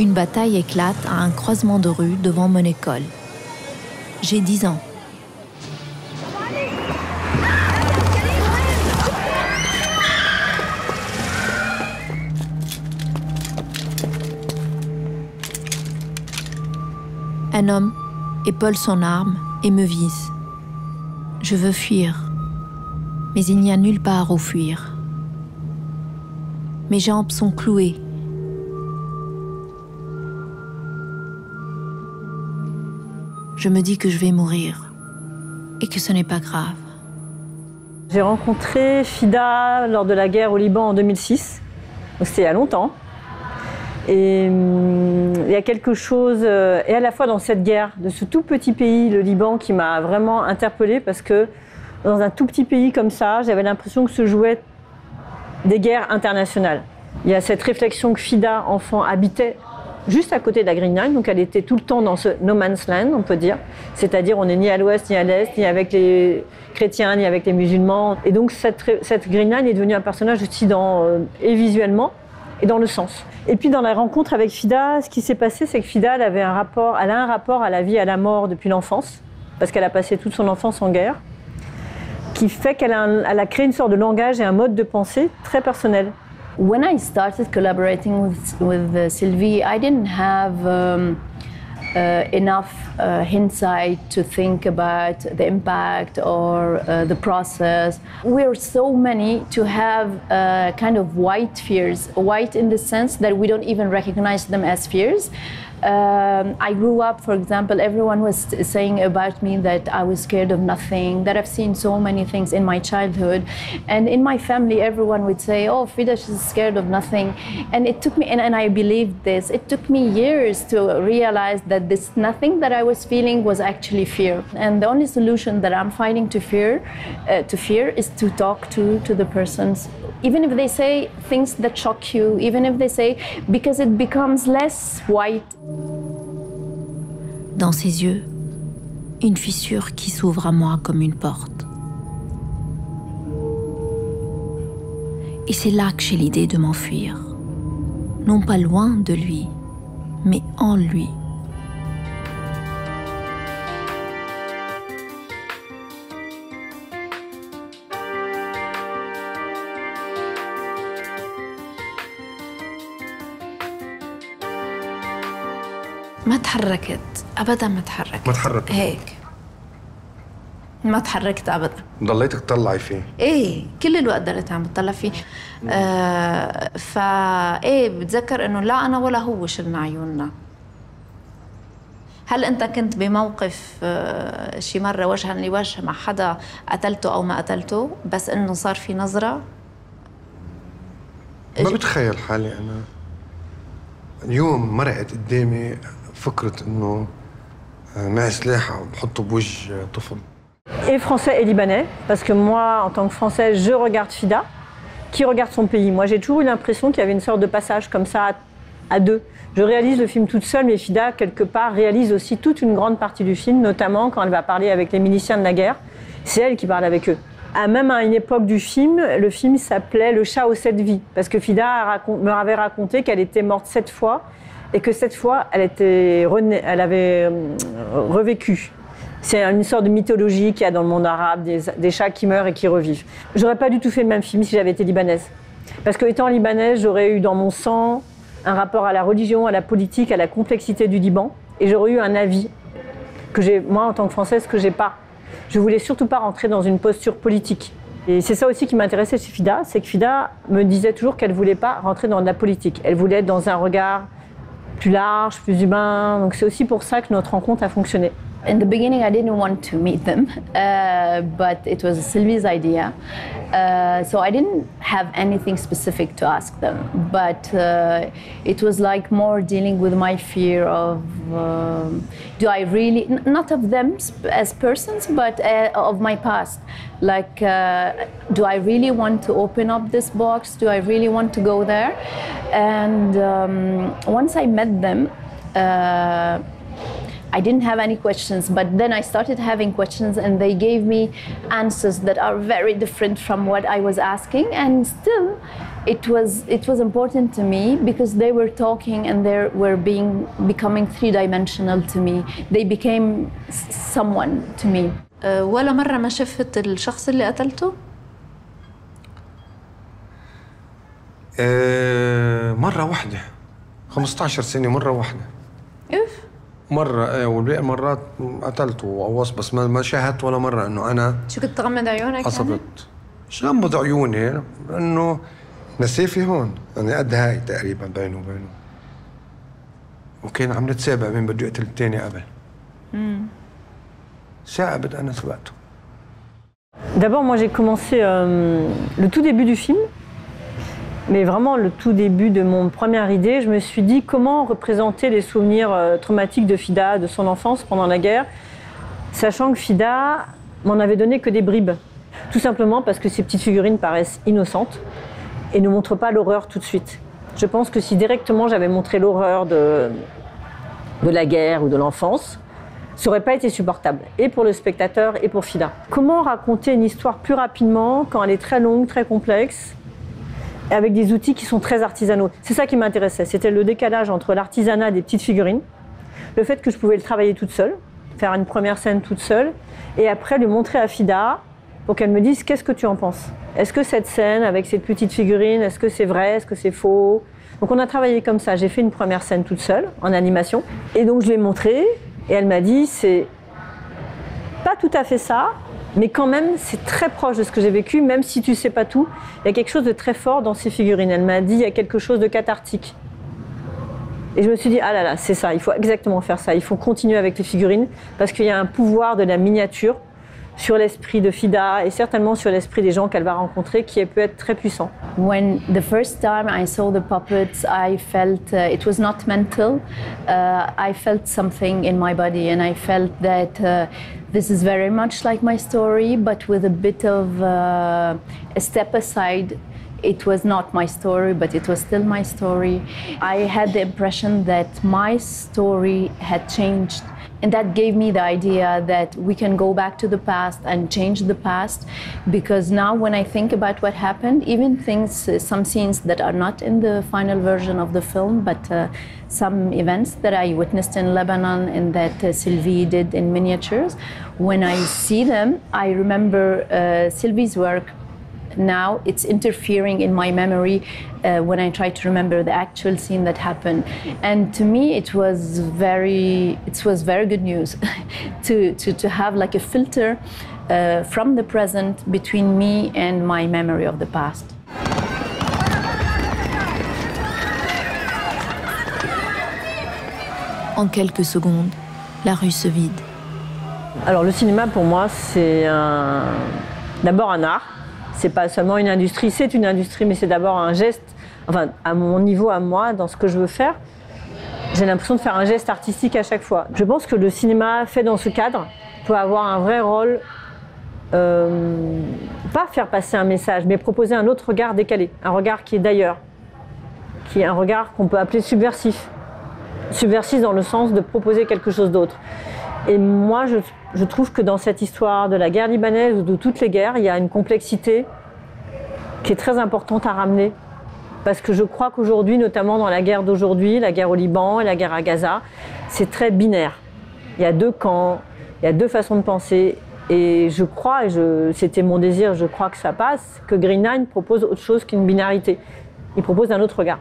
Une bataille éclate à un croisement de rue devant mon école. J'ai 10 ans. Un homme épaule son arme et me vise. Je veux fuir, mais il n'y a nulle part où fuir. Mes jambes sont clouées. Je me dis que je vais mourir et que ce n'est pas grave. J'ai rencontré Fida lors de la guerre au Liban en 2006. C'était il y a longtemps. Et il y a quelque chose, et à la fois dans cette guerre, de ce tout petit pays, le Liban, qui m'a vraiment interpellée parce que dans un tout petit pays comme ça, j'avais l'impression que se jouaient des guerres internationales. Il y a cette réflexion que Fida, enfant, habitait juste à côté de la Green Line, donc elle était tout le temps dans ce no man's land, on peut dire. C'est-à-dire on n'est ni à l'ouest, ni à l'est, ni avec les chrétiens, ni avec les musulmans. Et donc cette Green Line est devenue un personnage aussi et visuellement, et dans le sens. Et puis dans la rencontre avec Fida, ce qui s'est passé, c'est que Fida elle a un rapport à la vie et à la mort depuis l'enfance, parce qu'elle a passé toute son enfance en guerre, qui fait qu'elle a créé une sorte de langage et un mode de pensée très personnel. When I started collaborating with Sylvie, I didn't have enough insight to think about the impact or the process. We're so many to have kind of white fears, white in the sense that we don't even recognize them as fears. I grew up, for example, everyone was saying about me that I was scared of nothing, that I've seen so many things in my childhood. And in my family, everyone would say, oh, Fida, she's scared of nothing. And it took me, and I believed this, it took me years to realize that this nothing that I was feeling was actually fear. And the only solution that I'm finding to fear is to talk to the persons. Even if they say things that shock you, even if they say, because it becomes less white. Dans ses yeux, une fissure qui s'ouvre à moi comme une porte. Et c'est là que j'ai l'idée de m'enfuir. Non pas loin de lui, mais en lui. ما تحركت ابدا ما تحركت هيك ما تحركت ابدا ضليتك تطلعي فيه ايه كل الوقت ضليت عم بتطلع فيه ايه بتذكر انه لا انا ولا هو شلنا عيوننا. هل انت كنت بموقف شي مره وجها لوجه مع حدا قتلته او ما قتلته بس انه صار في نظره؟ ما بتخيل حالي انا اليوم مرقت قدامي فكرة إنه معي سلاح بحطه بوجه طفل. Et français et libanais, parce que moi, en tant que français, je regarde Fida, qui regarde son pays. Moi, j'ai toujours eu l'impression qu'il y avait une sorte de passage comme ça à deux. Je réalise le film toute seule, mais Fida, quelque part, réalise aussi toute une grande partie du film, notamment quand elle va parler avec les miliciens de la guerre. C'est elle qui parle avec eux. Même à une époque du film, le film s'appelait Le chat aux 7 vies, parce que Fida me avait raconté qu'elle était morte 7 fois, et que cette fois, elle avait revécu. C'est une sorte de mythologie qu'il y a dans le monde arabe, des chats qui meurent et qui revivent. J'aurais pas du tout fait le même film si j'avais été libanaise. Parce qu'étant libanaise, j'aurais eu dans mon sang un rapport à la religion, à la politique, à la complexité du Liban, et j'aurais eu un avis que j'ai, moi, en tant que Française, que j'ai pas. Je voulais surtout pas rentrer dans une posture politique. Et c'est ça aussi qui m'intéressait chez Fida, c'est que Fida me disait toujours qu'elle voulait pas rentrer dans de la politique. Elle voulait être dans un regard plus large, plus humain. Donc c'est aussi pour ça que notre rencontre a fonctionné. In the beginning, I didn't want to meet them, but it was Sylvie's idea. So I didn't have anything specific to ask them, but it was like more dealing with my fear of, do I really, not of them as persons, but of my past. Like, do I really want to open up this box? Do I really want to go there? And once I met them, I didn't have any questions, but then I started having questions and they gave me answers that are very different from what I was asking, and still it was important to me because they were talking and they were becoming three-dimensional to me. They became someone to me. ولا مرة ما شفت الشخص اللي قتلته؟ مرة واحدة 15 سنة مرة واحدة. اف مرة والباقي المرات قتلته وقوص بس ما شاهدت ولا مرة انه انا شو كنت تغمض عيونك قصبت. مش غمض عيوني لانه نسيفي هون يعني قد هاي تقريبا بينه وبينه. وكان عم نتسابق مين بده يقتل الثاني قبل. ثاقبت انا سبقته. D'abord, moi j'ai commencé le tout début du film. Mais vraiment, le tout début de mon première idée, je me suis dit comment représenter les souvenirs traumatiques de Fida, de son enfance pendant la guerre, sachant que Fida m'en avait donné que des bribes. Tout simplement parce que ces petites figurines paraissent innocentes et ne montrent pas l'horreur tout de suite. Je pense que si directement j'avais montré l'horreur de la guerre ou de l'enfance, ça n'aurait pas été supportable, et pour le spectateur et pour Fida. Comment raconter une histoire plus rapidement quand elle est très longue, très complexe, avec des outils qui sont très artisanaux. C'est ça qui m'intéressait, c'était le décalage entre l'artisanat des petites figurines, le fait que je pouvais le travailler toute seule, faire une première scène toute seule, et après lui montrer à Fida pour qu'elle me dise qu'est-ce que tu en penses. Est-ce que cette scène avec cette petite figurine, est-ce que c'est vrai, est-ce que c'est faux? Donc on a travaillé comme ça, j'ai fait une première scène toute seule, en animation, et donc je l'ai montrée, et elle m'a dit c'est pas tout à fait ça, mais quand même, c'est très proche de ce que j'ai vécu, même si tu ne sais pas tout. Il y a quelque chose de très fort dans ces figurines. Elle m'a dit, il y a quelque chose de cathartique. Et je me suis dit, ah là là, c'est ça, il faut exactement faire ça. Il faut continuer avec les figurines, parce qu'il y a un pouvoir de la miniature sur l'esprit de Fida et certainement sur l'esprit des gens qu'elle va rencontrer qui peut être très puissant. When the first time I saw the puppets, I felt it was not mental. I felt something in my body, and I felt that this is very much like my story, but with a bit of a step aside. It was not my story, but it was still my story. I had the impression that my story had changed. And that gave me the idea that we can go back to the past and change the past, because now when I think about what happened, even things, some scenes that are not in the final version of the film, but some events that I witnessed in Lebanon and that Sylvie did in miniatures, when I see them, I remember Sylvie's work. Now it's interfering in my memory when I try to remember the actual scene that happened. And to me, it was very good news to have like a filter from the present between me and my memory of the past. En quelques secondes, la rue se vide. Alors le cinéma pour moi c'est d'abord un art. C'est pas seulement une industrie, c'est une industrie, mais c'est d'abord un geste, enfin à mon niveau, à moi, dans ce que je veux faire, j'ai l'impression de faire un geste artistique à chaque fois. Je pense que le cinéma fait dans ce cadre peut avoir un vrai rôle, pas faire passer un message, mais proposer un autre regard décalé, un regard qui est d'ailleurs, qui est un regard qu'on peut appeler subversif. Subversif dans le sens de proposer quelque chose d'autre. Et moi, je trouve que dans cette histoire de la guerre libanaise ou de toutes les guerres, il y a une complexité qui est très importante à ramener. Parce que je crois qu'aujourd'hui, notamment dans la guerre d'aujourd'hui, la guerre au Liban et la guerre à Gaza, c'est très binaire. Il y a deux camps, il y a deux façons de penser. Et je crois, et c'était mon désir, je crois que ça passe, que Green Line propose autre chose qu'une binarité. Il propose un autre regard.